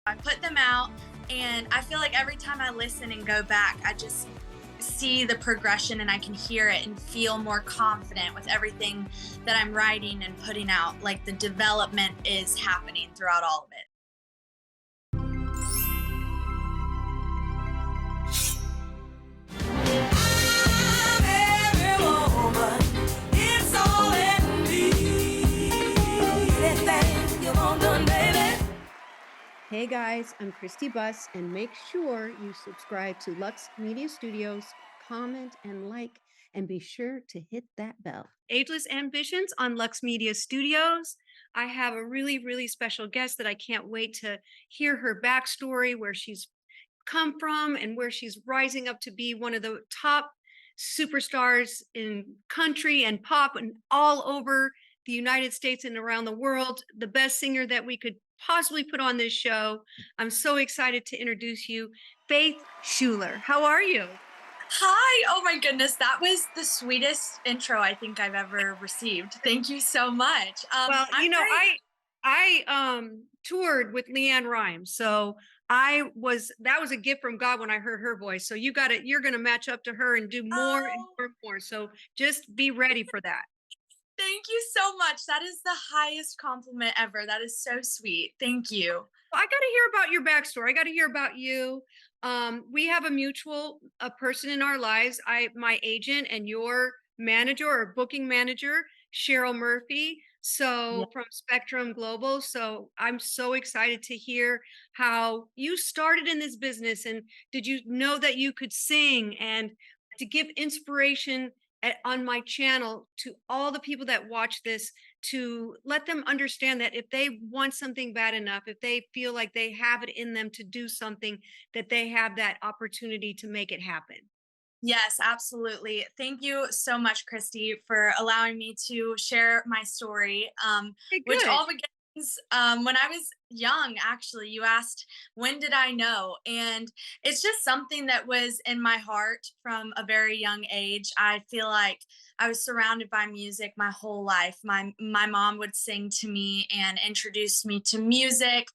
I put them out, and I feel like every time I listen and go back, I just see the progression and I can hear it and feel more confident with everything that I'm writing and putting out. Like the development is happening throughout all of it. Hey guys, I'm Christy Buss, and make sure you subscribe to Lux Media Studios, comment and like, and be sure to hit that bell. Ageless Ambitions on Lux Media Studios. I have a really special guest that I can't wait to hear her backstory, where she's come from and where she's rising up to be one of the top superstars in country and pop and all over the United States and around the world, the best singer that we could possibly put on this show. I'm so excited to introduce you, Faith Schueler. How are you? Hi. Oh my goodness. That was the sweetest intro I think I've ever received. Thank you so much. Well, I'm great. I toured with Leanne Rhymes, so that was a gift from God when I heard her voice. So you're gonna match up to her and do more and Oh, more and more. So just be ready for that. thank you so much. That is the highest compliment ever. That is so sweet. Thank you. I got to hear about your backstory. I got to hear about you. We have a mutual a person in our lives. My agent and your manager or booking manager, Cheryl Murphy. Yeah. So from Spectrum Global. So I'm so excited to hear how you started in this business, and did you know that you could sing, and to give inspiration on my channel to all the people that watch this, to let them understand that if they want something bad enough, if they feel like they have it in them to do something, that they have that opportunity to make it happen. Yes, absolutely. Thank you so much, Christy, for allowing me to share my story, Okay, which good. all begins when I was young, actually. You asked, when did I know? And it's just something that was in my heart from a very young age. I feel like I was surrounded by music my whole life. My mom would sing to me and introduce me to music.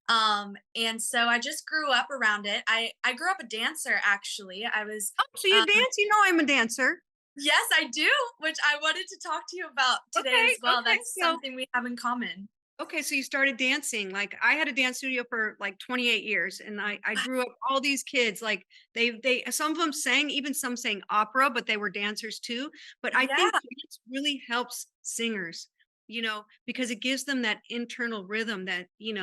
And so I just grew up around it. I grew up a dancer, actually. I was Oh, so you dance? You know I'm a dancer. Yes, I do, which I wanted to talk to you about today Okay, as well. okay. That's So something we have in common. okay, so you started dancing. Like, I had a dance studio for like 28 years, and I grew up all these kids, like they some of them sang, even some sang opera, but they were dancers too. But I Yeah, think dance really helps singers, because it gives them that internal rhythm that, I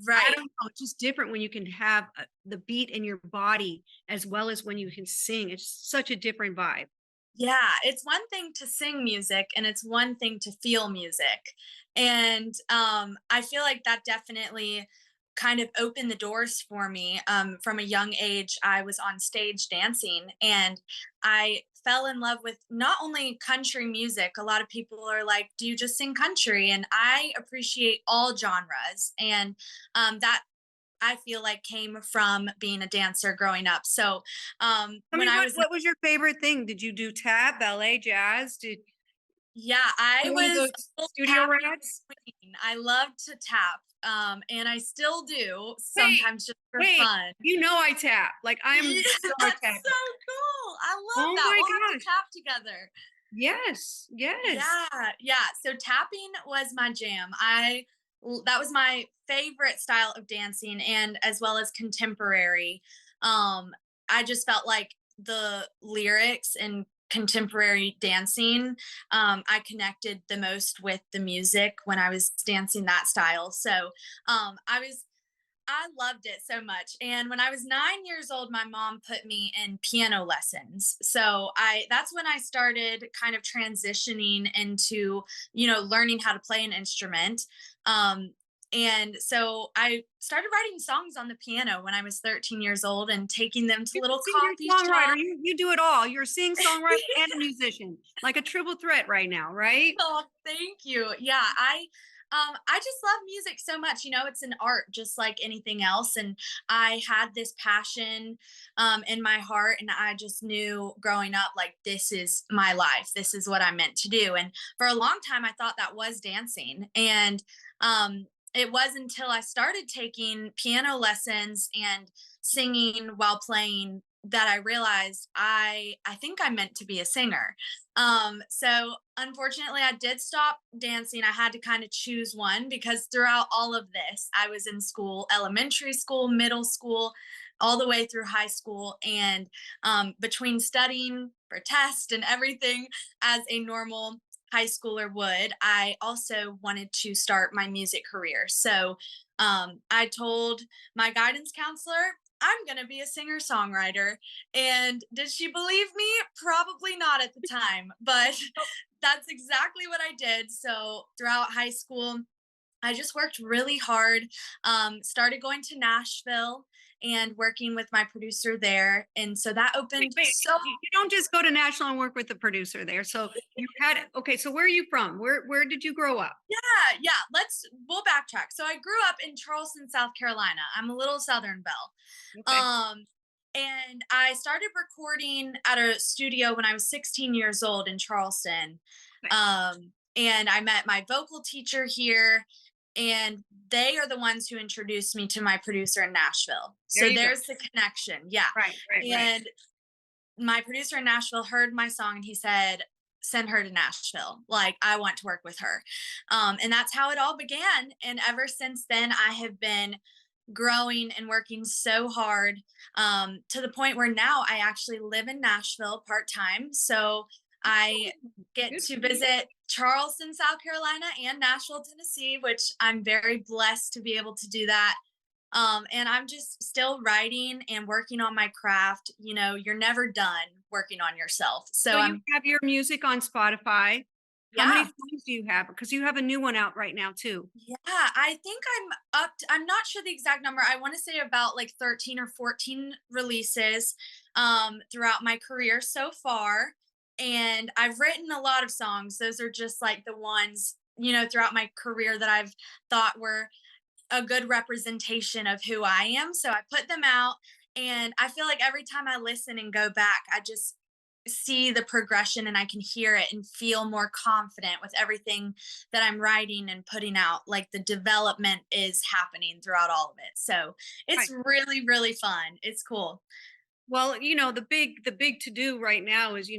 right. don't know, it's just different when you can have the beat in your body as well as when you can sing. It's such a different vibe. Yeah, it's one thing to sing music and it's one thing to feel music. And I feel like that definitely kind of opened the doors for me. From a young age, I was on stage dancing and I fell in love with not only country music. A lot of people are like, do you just sing country? And I appreciate all genres. And that I feel like came from being a dancer growing up. So I when mean, I what was what was your favorite thing? Did you do tap, ballet, jazz? Did Yeah, I you one of was those a full studio tapping rats? queen. I loved to tap, and I still do Wait, sometimes just for wait, fun. I tap. Like, I'm Yeah, a star that's tapper. so cool. I love Oh that. my We'll have to gosh. tap together. Yes, yes. Yeah. So tapping was my jam. That was my favorite style of dancing, and as well as contemporary. Um, I just felt like the lyrics and contemporary dancing, I connected the most with the music when I was dancing that style. So I loved it so much. And when I was 9 years old, my mom put me in piano lessons. So that's when I started kind of transitioning into, learning how to play an instrument. Um, and so I started writing songs on the piano when I was 13 years old and taking them to You're a little coffee singer-songwriter. shops. You do it all. You're a sing, songwriter, and a musician, like a triple threat right now, right? Oh, thank you. Yeah, I just love music so much. It's an art just like anything else. And I had this passion in my heart, and I just knew growing up, like, this is my life. This is what I'm meant to do. And for a long time, I thought that was dancing. And it was until I started taking piano lessons and singing while playing that I realized I think I meant to be a singer. So unfortunately I did stop dancing. I had to kind of choose one because throughout all of this, I was in school, elementary school, middle school, all the way through high school. And between studying for tests and everything as a normal high schooler would, I also wanted to start my music career. So I told my guidance counselor, I'm going to be a singer songwriter. And did she believe me? Probably not at the time, but that's exactly what I did. So throughout high school, I just worked really hard. Started going to Nashville and working with my producer there. And so that Wait, opened wait, so. you don't just go to National and work with the producer there. So you had, okay, so where are you from? Where did you grow up? Yeah, we'll backtrack. So I grew up in Charleston, South Carolina. I'm a little Southern belle. Okay. And I started recording at a studio when I was 16 years old in Charleston. Okay. And I met my vocal teacher here, and they are the ones who introduced me to my producer in Nashville. There So you go. there's the connection. Yeah. Right. And my producer in Nashville heard my song and he said, send her to Nashville. Like, I want to work with her. And that's how it all began. And ever since then, I have been growing and working so hard to the point where now I actually live in Nashville part time. So I get Good to for you. visit Charleston, South Carolina and Nashville, Tennessee, which I'm very blessed to be able to do that. And I'm just still writing and working on my craft. You know, you're never done working on yourself. So So you I'm, have your music on Spotify. How many yeah, songs do you have? Because you have a new one out right now too. yeah, I think I'm not sure the exact number. I want to say about like 13 or 14 releases throughout my career so far. And I've written a lot of songs. Those are just like the ones, you know, throughout my career that I've thought were a good representation of who I am. So I put them out, and I feel like every time I listen and go back, I just see the progression and I can hear it and feel more confident with everything that I'm writing and putting out. Like the development is happening throughout all of it. So Right. it's really, really fun. It's cool. Well, the big to do right now is,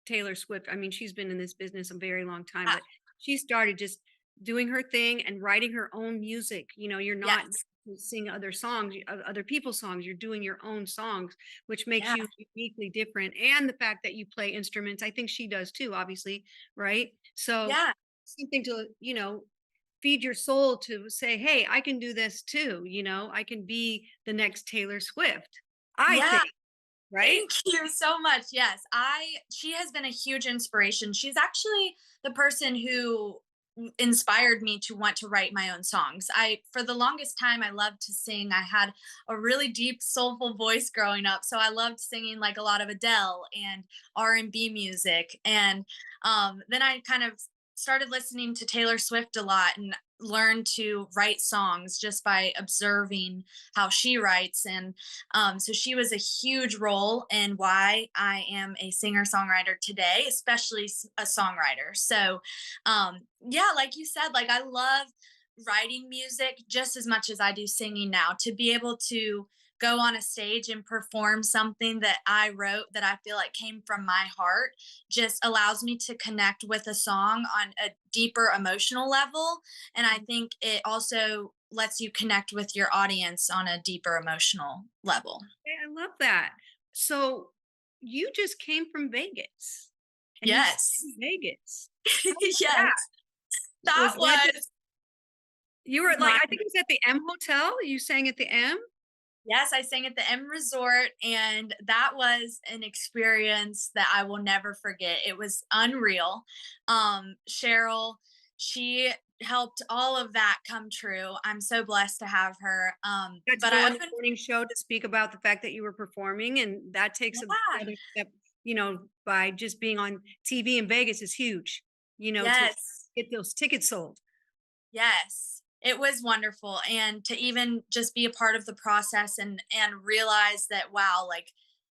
Taylor Swift. I mean, she's been in this business a very long time, Ah, but she started just doing her thing and writing her own music. You're not yes. sing other songs, other people's songs. You're doing your own songs, which makes Yeah. you uniquely different. And the fact that you play instruments, I think she does too, obviously, right? So Yeah. something to, feed your soul to say, hey, I can do this too. I can be the next Taylor Swift. I Yeah. think, right? Thank you so much. Yes, she has been a huge inspiration. She's actually the person who inspired me to want to write my own songs. I For the longest time I loved to sing. I had a really deep soulful voice growing up, so I loved singing like a lot of Adele and R&B music. And then I kind of started listening to Taylor Swift a lot and learned to write songs just by observing how she writes. And so she was a huge role in why I am a singer songwriter today, especially a songwriter. So, yeah, like you said, like I love writing music just as much as I do singing now. To be able to go on a stage and perform something that I wrote that I feel like came from my heart just allows me to connect with a song on a deeper emotional level. And I think it also lets you connect with your audience on a deeper emotional level. Hey, I love that. So you just came from Vegas and you sang Yes. in Vegas. How was Yes. that? That Was that just, was you were like, my I think it was at the M Hotel. You sang at the M? Yes, I sang at the M Resort, and that was an experience that I will never forget. It was unreal. Cheryl, she helped all of that come true. I'm so blessed to have her. Got to But go I on up the and morning show to speak about the fact that you were performing, and that takes yeah, another step, by just being on TV in Vegas is huge, to yes. get those tickets sold. Yes. It was wonderful, and to even just be a part of the process and realize that wow, like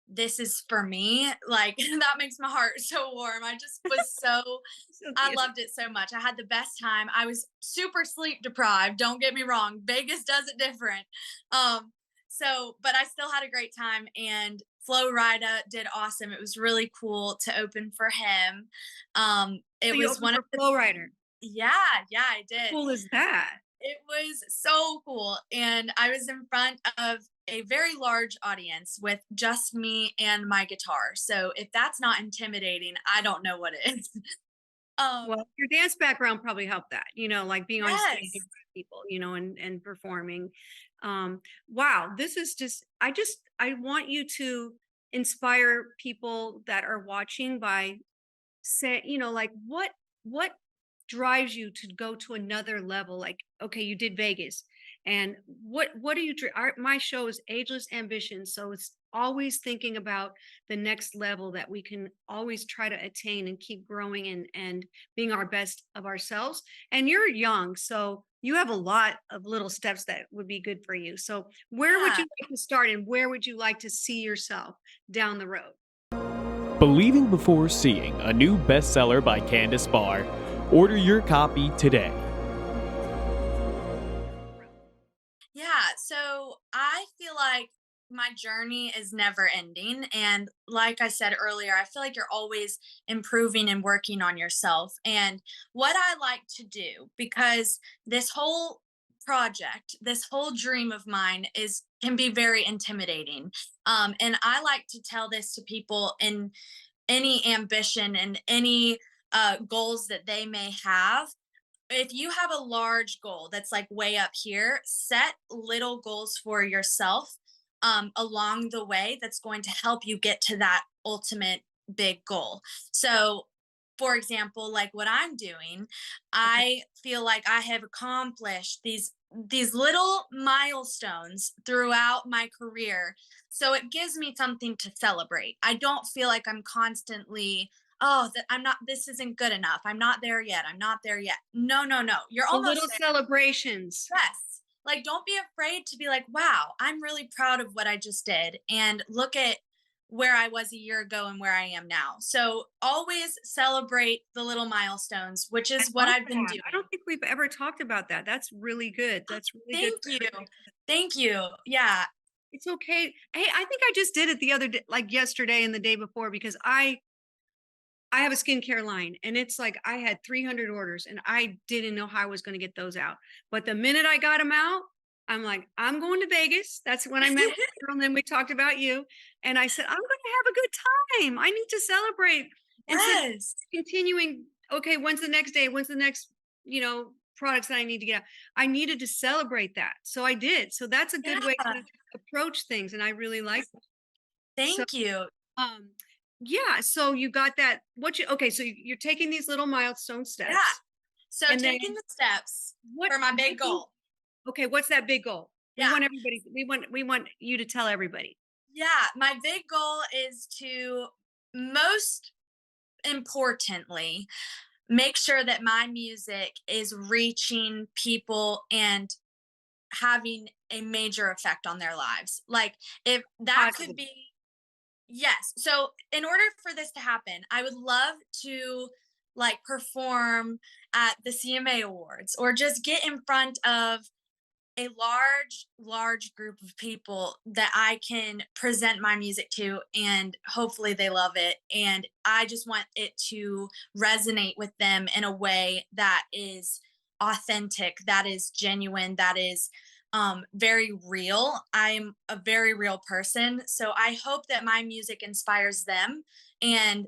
this is for me, like that makes my heart so warm. I just was so So I cute. loved it so much. I had the best time. I was super sleep deprived. Don't get me wrong. Vegas does it different. Um, but I still had a great time, and Flo Rida did awesome. It was really cool to open for him. So It you was opened one of for the Flowrider. yeah, yeah, I How did. cool is that? It was so cool. And I was in front of a very large audience with just me and my guitar. So if that's not intimidating, I don't know what is. Well, your dance background probably helped that, like being on stage with Yes. people, and performing. Wow, this is I want you to inspire people that are watching by say, like what drives you to go to another level? Like, okay, you did Vegas, and what do you? My show is Ageless Ambitions, so it's always thinking about the next level that we can always try to attain and keep growing and being our best of ourselves. And you're young, so you have a lot of little steps that would be good for you. So, where would Yeah. you like to start, and where would you like to see yourself down the road? Believing Before Seeing, a new bestseller by Candace Barr. Order your copy today. Yeah. So I feel like my journey is never ending. And like I said earlier, I feel like you're always improving and working on yourself. And what I like to do, because this whole project, this whole dream of mine can be very intimidating. And I like to tell this to people in any ambition and any goals that they may have. If you have a large goal that's like way up here, set little goals for yourself along the way that's going to help you get to that ultimate big goal. So, for example, like what I'm doing, Okay. I feel like I have accomplished these little milestones throughout my career. So it gives me something to celebrate. I don't feel like I'm constantly, oh, that I'm not, this isn't good enough. I'm not there yet. I'm not there yet. No, no, no. You're The little almost there. celebrations. Yes. Like, don't be afraid to be like, wow, I'm really proud of what I just did. And look at where I was a year ago and where I am now. So always celebrate the little milestones, which I is what love I've been that. I don't doing. think we've ever talked about that. That's really good. That's really good Thank for you. everybody. Thank you. Yeah. It's okay. Hey, I think I just did it the other day, like yesterday and the day before, because I have a skincare line, and it's like I had 300 orders and I didn't know how I was going to get those out. But the minute I got them out, I'm like, I'm going to Vegas. That's when I met with the girl, and then we talked about you. And I said, I'm going to have a good time. I need to celebrate instead of Yes. continuing. Okay, when's the next day? When's the next, products that I need to get out? I needed to celebrate that. So I did. So that's a good way Yeah. to approach things. And I really like that. So Thank you. um, yeah, so you got that okay, so you're taking these little milestone Yeah. steps, So and then taking the steps what for my what big do you goal. okay, what's that big goal? Yeah. We want you to tell everybody. Yeah. My big goal is to most importantly make sure that my music is reaching people and having a major effect on their lives. Like if that could Positive. be yes. So in order for this to happen, I would love to like perform at the CMA Awards or just get in front of a large group of people that I can present my music to, and hopefully they love it, and I just want it to resonate with them in a way that is authentic, that is genuine, that is very real. I'm a very real person, so I hope that my music inspires them. And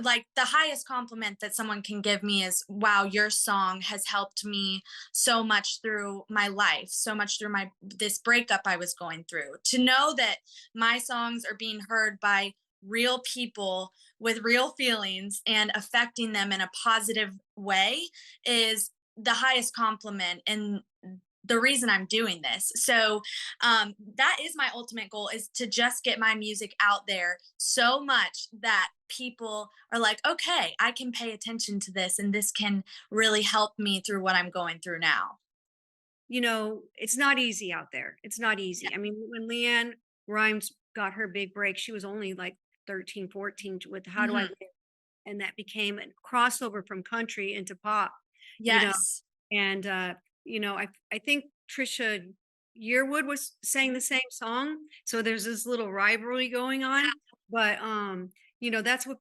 like the highest compliment that someone can give me is, wow, your song has helped me so much through my life, so much through my this breakup I was going through. To know that my songs are being heard by real people with real feelings and affecting them in a positive way is the highest compliment and the reason I'm doing this. So that is my ultimate goal, is to just get my music out there so much that people are like, okay, I can pay attention to this and this can really help me through what I'm going through now. It's not easy out there. It's not Yeah. easy. I mean, when Leanne Rhymes got her big break. She was only like 13, 14 with How Do I Mhm. Live? And that became a crossover from country into pop, you know. Yes. And I think Trisha Yearwood was sang the same song. So there's this little rivalry going on. But that's what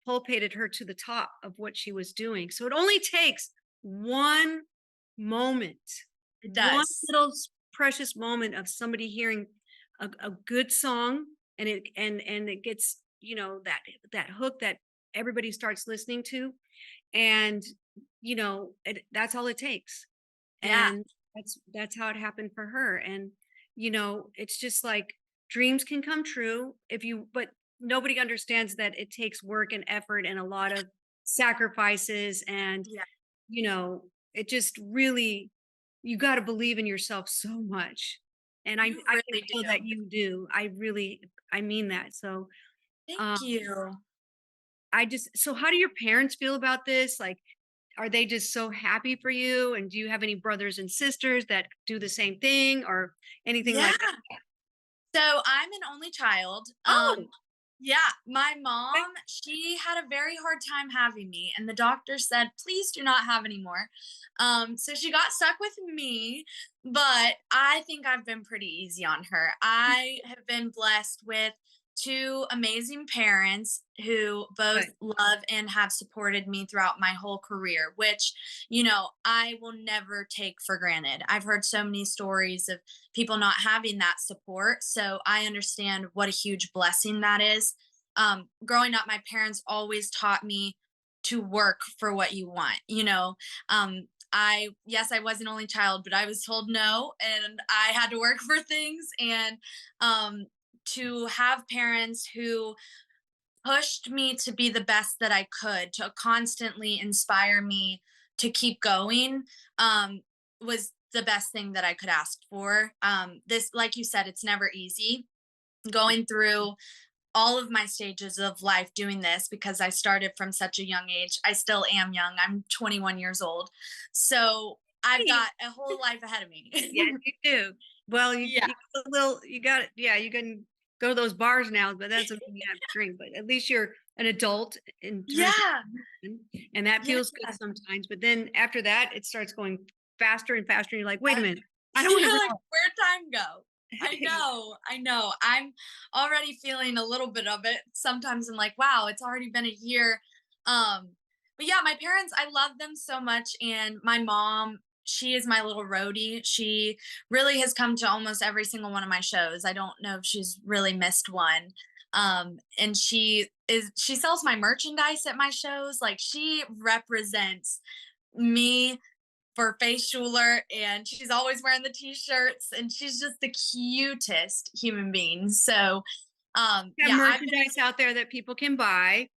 pulpated her to the top of what she was doing. So it only takes one moment, It one does. little precious moment of somebody hearing a good song, and it gets, that hook that everybody starts listening to, and that's all it takes. Yeah. And that's how it happened for her. And it's just like dreams can come true but nobody understands that it takes work and effort and a lot of sacrifices. And Yeah. it just really, you got to believe in yourself so much. And I You can really feel do. that you do. I mean that. So Thank um you. so how do your parents feel about this? Like, are they just so happy for you? And do you have any brothers and sisters that do the same thing or anything Yeah. like that? So I'm an only child. Oh, Yeah, my okay. mom, she had a very hard time having me, and the doctor said, please do not have any more. So she got stuck with me, but I think I've been pretty easy on her. I have been blessed with two amazing parents who both Good. love and have supported me throughout my whole career, which, I will never take for granted. I've heard so many stories of people not having that support. So I understand what a huge blessing that is. Growing up, my parents always taught me to work for what you want. Yes, I was an only child, but I was told no, and I had to work for things. And to have parents who pushed me to be the best that I could, to constantly inspire me to keep going, was the best thing that I could ask for. This, like you said, it's never easy going through all of my stages of life doing this because I started from such a young age. I still am young. I'm 21 years old. So I've Hey, got a whole life ahead of me. yes, you do. Well, Yeah. you got a little, you got it. Yeah, you can go to those bars now, but that's when you have a drink. But at least you're an adult in terms Yeah. of, and that Yeah. feels good sometimes. But then after that, it starts going faster and faster. And you're like, wait a Uh, minute, I don't want to You're like, grow. where'd time go? I know, I know. I'm already feeling a little bit of it. Sometimes I'm like, wow, it's already been a year. Um, but yeah, my parents, I love them so much. And my mom, she is my little roadie. She really has come to almost every single one of my shows. I don't know if she's really missed one. And she sells my merchandise at my shows. Like she represents me for Face Schueler, and she's always wearing the t-shirts, and she's just the cutest human being. So Have yeah, I've been, merchandise out there that people can buy,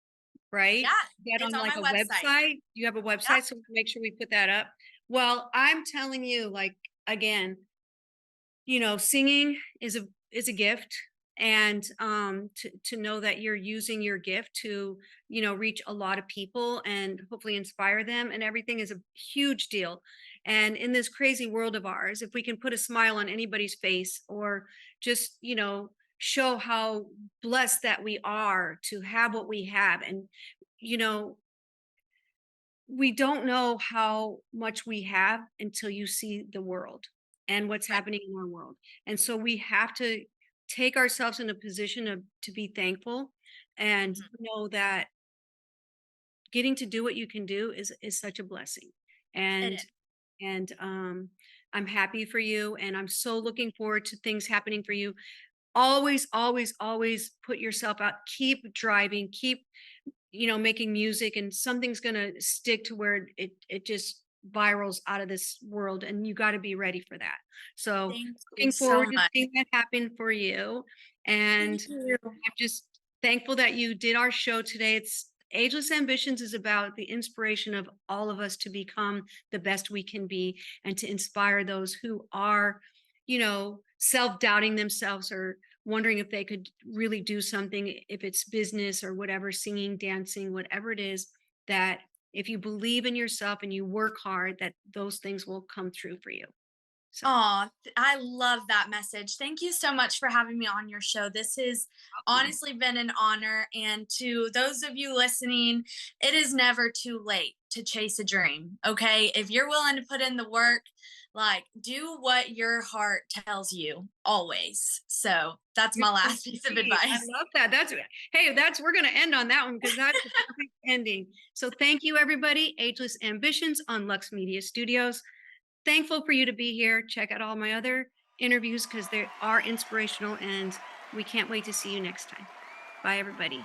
right? yeah, Get it's on on like my a website. website. You have a Yeah. website, so make sure we put that up. Well, I'm telling you, like, again, singing is a gift. And to know that you're using your gift to reach a lot of people and hopefully inspire them and everything is a huge deal. And in this crazy world of ours, if we can put a smile on anybody's face or just show how blessed that we are to have what we have. And you know we don't know how much we have until you see the world and what's Right. happening in our world. And so we have to take ourselves in a position of to be thankful and Mhm. know that getting to do what you can do is such a blessing. It And is. I'm happy for you and I'm so looking forward to things happening for you. Always, always, always put yourself out, keep driving, keep making music, and something's gonna stick to where it just virals out of this world, and you got to be ready for that. So Thank you looking so forward to much. seeing that happen for you. And Thank you. I'm just thankful that you did our show today. It's Ageless Ambitions is about the inspiration of all of us to become the best we can be and to inspire those who are, self-doubting themselves or wondering if they could really do something, if it's business or whatever, singing, dancing, whatever it is, that if you believe in yourself and you work hard, that those things will come true for you. So Oh, I love that message. Thank you so much for having me on your show. This has honestly been an honor. And to those of you listening, it is never too late to chase a dream. Okay. If you're willing to put in the work, like do what your heart tells you always. So that's you're my so last piece of sweet. I advice. love that. We're gonna end on that one because that's a perfect ending. So thank you, everybody. Ageless Ambitions on Lux Media Studios. Thankful for you to be here. Check out all my other interviews because they are inspirational, and we can't wait to see you next time. Bye, everybody.